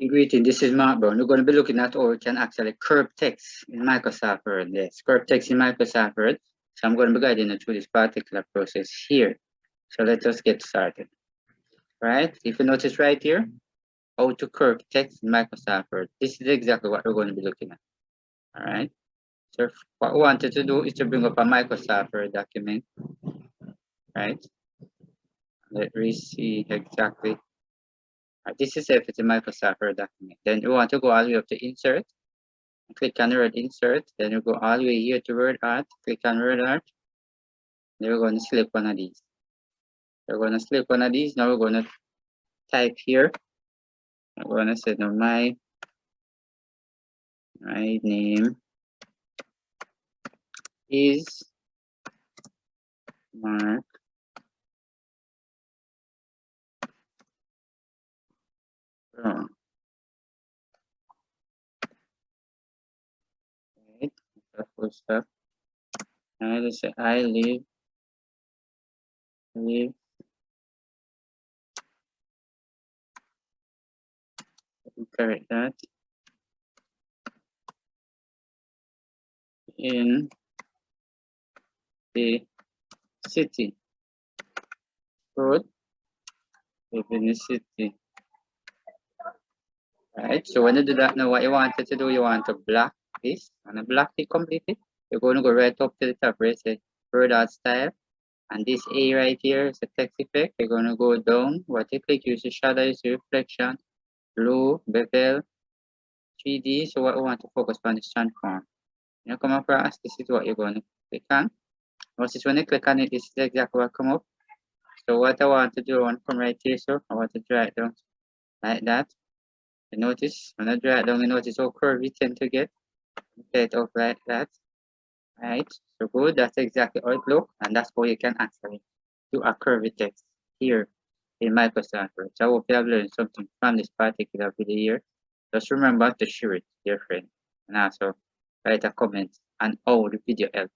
Greeting, this is Mark Brown. We're going to be looking at how we can actually curve text in Microsoft Word. Yes, curve text in Microsoft Word. So I'm going to be guiding you through this particular process here. So let us get started. Right? If you notice right here, how to curve text in Microsoft Word. This is exactly what we're going to be looking at. All right. So what we wanted to do is to bring up a Microsoft Word document. Right. Let me see exactly. This is if it's a Microsoft Word document. Then you want to go all the way up to insert. Click on the word insert. Then you go all the way here to word art. Click on word art. Then we're going to select one of these. We're going to select one of these. Now we're going to type here. I'm going to say now my name is Mark. Brown. Right. Full stop. And I just say I live. Correct that. In the city. Good. Live in the city. Right. So when you do that, now what you wanted to do, you want to block this. And block it completely. You're going to go right up to the top where it says word art style. And this A right here is a text effect. You're going to go down. What you click, use the shadow, use the reflection, blue, bevel, 3D. So what we want to focus on is transform. You come across, this is what you're going to click on. Notice when you click on it, this is exactly what come up. So what I want to do, I want to come right here. So I want to drag it down like that. You notice when I drag it down, you notice how curvy you tend to get. Get it up like that. Right. So good. That's exactly how it looks, and that's how you can actually do a curvy text here in Microsoft Word. So I hope you have learned something from this particular video here. Just remember to share it, dear friend, and also write a comment on how the video helped.